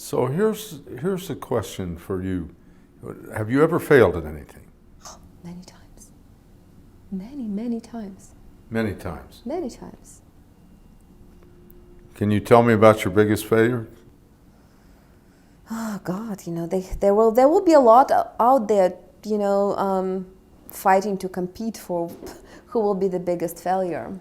So here's a question for you. Have you ever failed at anything? Many times. Many times. Many times. Many times. Can you tell me about your biggest failure? Oh God, there will be a lot out there, fighting to compete for who will be the biggest failure.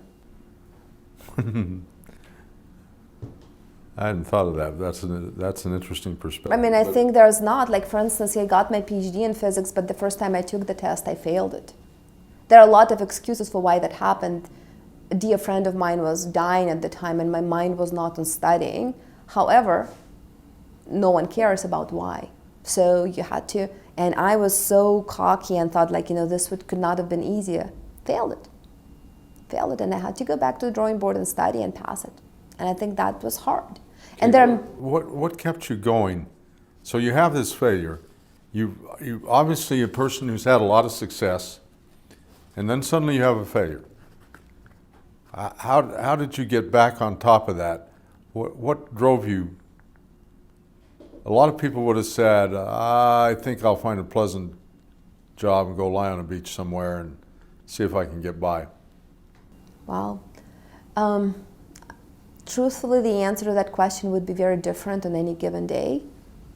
I hadn't thought of that. That's an interesting perspective. I mean, I think there's not. Like, for instance, I got my PhD in physics, but the first time I took the test, I failed it. There are a lot of excuses for why that happened. A dear friend of mine was dying at the time, and my mind was not on studying. However, no one cares about why. So you had to, and I was so cocky and thought, this could not have been easier. Failed it, and I had to go back to the drawing board and study and pass it. And I think that was hard. And what kept you going? So you have this failure. You obviously a person who's had a lot of success, and then suddenly you have a failure. How did you get back on top of that? What drove you? A lot of people would have said, I think I'll find a pleasant job and go lie on a beach somewhere and see if I can get by. Wow. Truthfully, the answer to that question would be very different on any given day,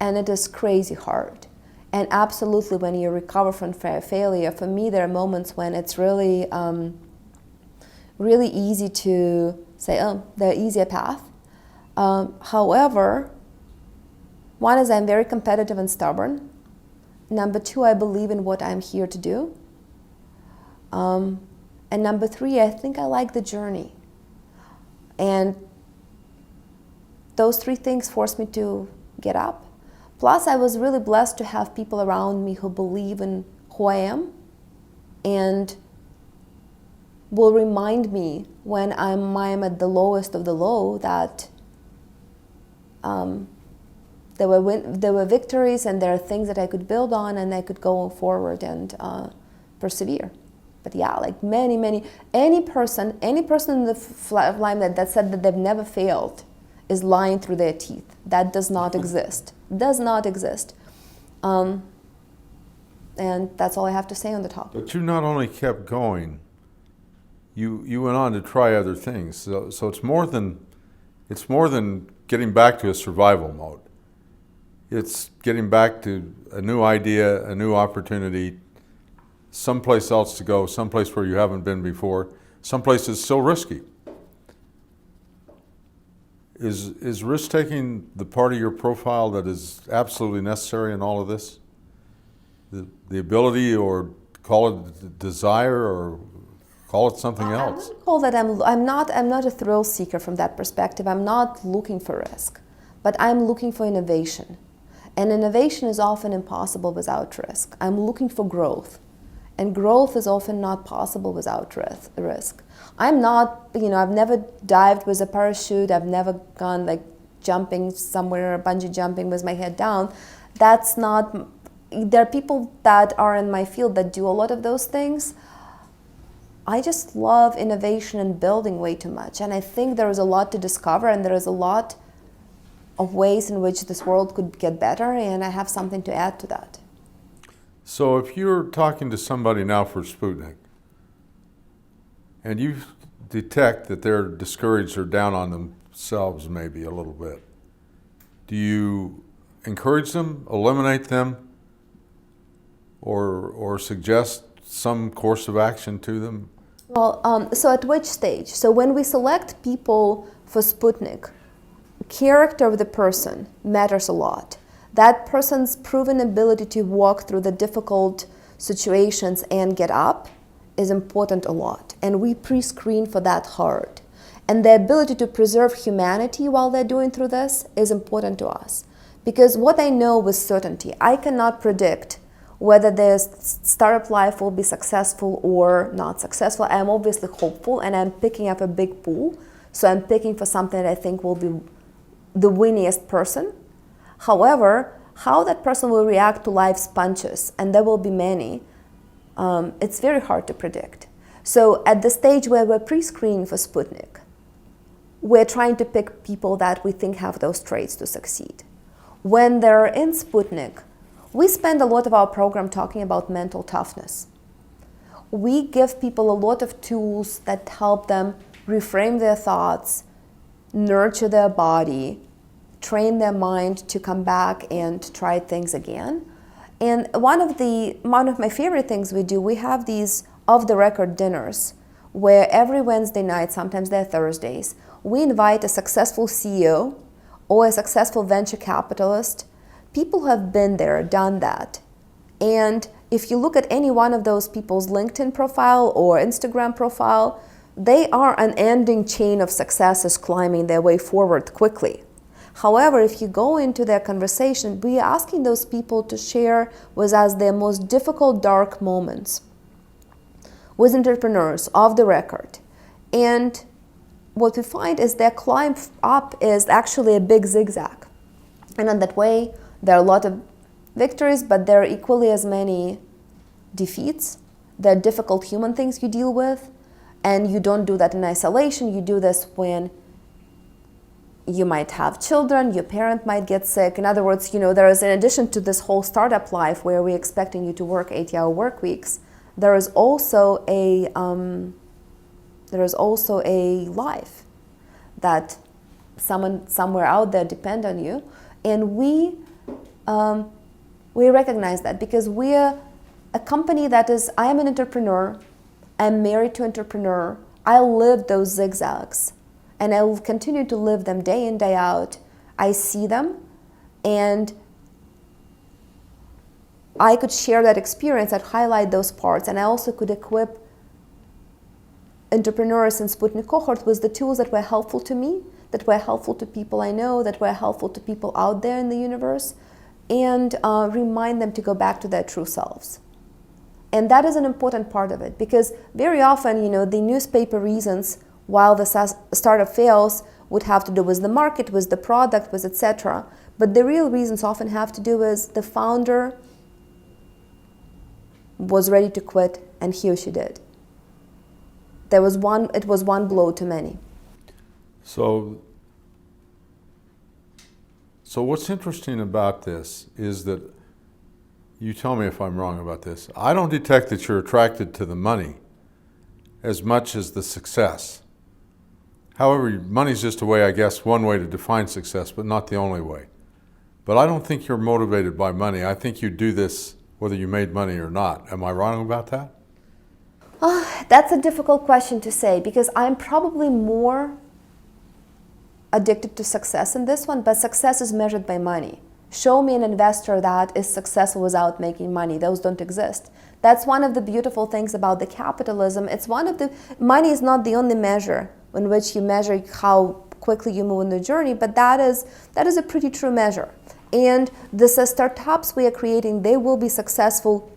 and it is crazy hard. And absolutely, when you recover from failure, for me, there are moments when it's really, really easy to say, oh, the easier path. However, one is I'm very competitive and stubborn. Number two, I believe in what I'm here to do. And number three, I think I like the journey. And those three things forced me to get up. Plus, I was really blessed to have people around me who believe in who I am and will remind me when I'm at the lowest of the low that there were victories and there are things that I could build on and I could go forward and persevere. But yeah, like any person in the limelight that said that they've never failed is lying through their teeth. That does not exist. Does not exist. And that's all I have to say on the topic. But you not only kept going, you went on to try other things. So it's more than getting back to a survival mode. It's getting back to a new idea, a new opportunity, someplace else to go, someplace where you haven't been before, someplace that's still risky. Is risk-taking the part of your profile that is absolutely necessary in all of this? The ability, or call it desire, or call it something else? I wouldn't call that. I'm not a thrill seeker from that perspective. I'm not looking for risk, but I'm looking for innovation. And innovation is often impossible without risk. I'm looking for growth. And growth is often not possible without risk. I'm not, I've never dived with a parachute. I've never gone jumping somewhere, bungee jumping with my head down. That's not, there are people that are in my field that do a lot of those things. I just love innovation and building way too much. And I think there is a lot to discover, and there is a lot of ways in which this world could get better, and I have something to add to that. So if you're talking to somebody now for Sputnik, and you detect that they're discouraged or down on themselves maybe a little bit, do you encourage them, eliminate them, or suggest some course of action to them? Well, so at which stage? So when we select people for Sputnik, character of the person matters a lot. That person's proven ability to walk through the difficult situations and get up is important a lot. And we pre-screen for that hard. And the ability to preserve humanity while they're doing through this is important to us. Because what I know with certainty, I cannot predict whether their startup life will be successful or not successful. I'm obviously hopeful, and I'm picking up a big pool. So I'm picking for something that I think will be the winniest person. However, how that person will react to life's punches, and there will be many, it's very hard to predict. So at the stage where we're pre-screening for Sputnik, we're trying to pick people that we think have those traits to succeed. when they're in Sputnik, we spend a lot of our program talking about mental toughness. We give people a lot of tools that help them reframe their thoughts, nurture their body, train their mind to come back and try things again. And one of my favorite things we do, we have these off-the-record dinners where every Wednesday night, sometimes they're Thursdays, we invite a successful CEO or a successful venture capitalist. People who have been there, done that. And if you look at any one of those people's LinkedIn profile or Instagram profile, they are an ending chain of successes climbing their way forward quickly. However, if you go into their conversation, we are asking those people to share with us their most difficult, dark moments with entrepreneurs off the record. And what we find is their climb up is actually a big zigzag. And in that way, there are a lot of victories, but there are equally as many defeats. There are difficult human things you deal with, and you don't do that in isolation. You do this when you might have children, your parent might get sick. In other words, there is, in addition to this whole startup life where we're expecting you to work 80-hour work weeks, there is also a life that someone somewhere out there depend on you, and we recognize that because we're a company that is. I am an entrepreneur. I'm married to an entrepreneur. I live those zigzags, and I will continue to live them day in, day out. I see them, and I could share that experience, I'd highlight those parts, and I also could equip entrepreneurs in Sputnik cohort with the tools that were helpful to me, that were helpful to people I know, that were helpful to people out there in the universe, and remind them to go back to their true selves. And that is an important part of it, because very often, the newspaper reasons while the startup fails would have to do with the market, with the product, with etc. But the real reasons often have to do with the founder was ready to quit, and he or she did. It was one blow too many. So what's interesting about this is that, you tell me if I'm wrong about this, I don't detect that you're attracted to the money as much as the success. However, money's just a way, I guess, one way to define success, but not the only way. But I don't think you're motivated by money. I think you do this whether you made money or not. Am I wrong about that? That's a difficult question to say, because I'm probably more addicted to success in this one, but success is measured by money. Show me an investor that is successful without making money. Those don't exist. That's one of the beautiful things about the capitalism. Money is not the only measure in which you measure how quickly you move in the journey, but that is a pretty true measure. And the startups we are creating, they will be successful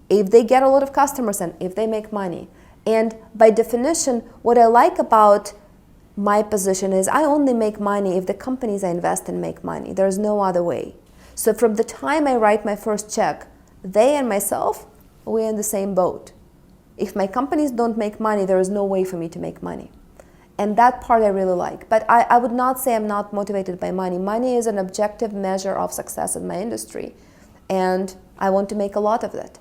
if they get a lot of customers and if they make money. And by definition, what I like about my position is I only make money if the companies I invest in make money. There's no other way. So from the time I write my first check, they and myself, we're in the same boat. If my companies don't make money, there is no way for me to make money. And that part I really like. But I would not say I'm not motivated by money. Money is an objective measure of success in my industry. And I want to make a lot of it,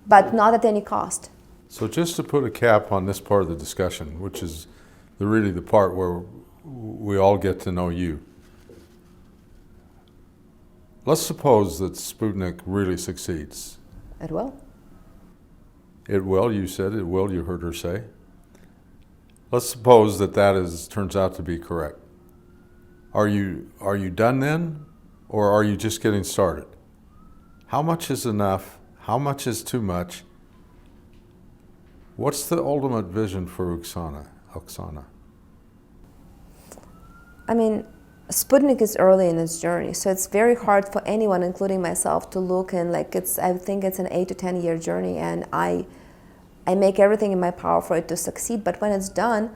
but not at any cost. So just to put a cap on this part of the discussion, which is really the part where we all get to know you. Let's suppose that Sputnik really succeeds. It will. It will, you said it will, you heard her say. Let's suppose that turns out to be correct. Are you done then, or are you just getting started? How much is enough? How much is too much? What's the ultimate vision for Oksana? I mean, Sputnik is early in its journey, so it's very hard for anyone, including myself, to look and I think it's an 8 to 10 year journey, and I make everything in my power for it to succeed. But when it's done,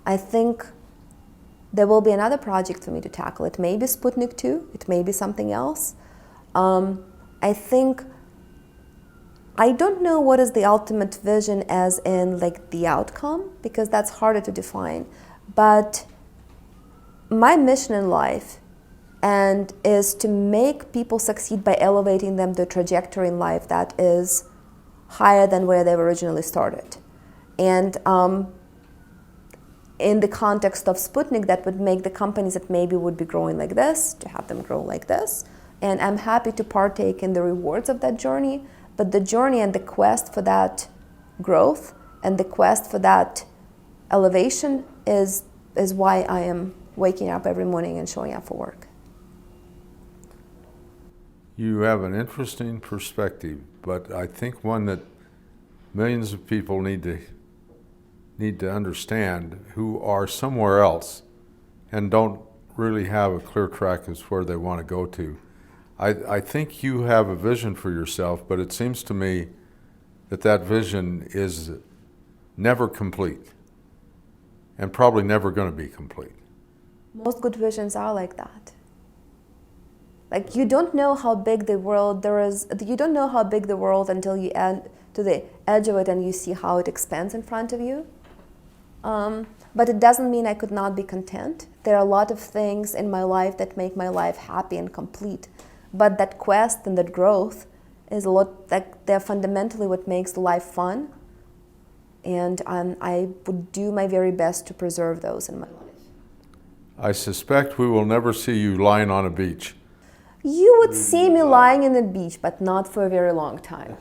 I think there will be another project for me to tackle. It may be Sputnik 2, it may be something else. I don't know what is the ultimate vision as in the outcome, because that's harder to define. But my mission in life and is to make people succeed by elevating them to a trajectory in life that is higher than where they originally started. And in the context of Sputnik, that would make the companies that maybe would be growing like this, to have them grow like this. And I'm happy to partake in the rewards of that journey, but the journey and the quest for that growth and the quest for that elevation is why I am waking up every morning and showing up for work. You have an interesting perspective, but I think one that millions of people need to understand who are somewhere else and don't really have a clear track as where they want to go to. I think you have a vision for yourself, but it seems to me that vision is never complete and probably never going to be complete. Most good visions are like that. Like, you don't know how big the world you don't know how big the world until you end to the edge of it and you see how it expands in front of you. But it doesn't mean I could not be content. There are a lot of things in my life that make my life happy and complete. But that quest and that growth is a lot, like, they're fundamentally what makes life fun. And I would do my very best to preserve those in my life. I suspect we will never see you lying on a beach. You would see me lying on the beach, but not for a very long time.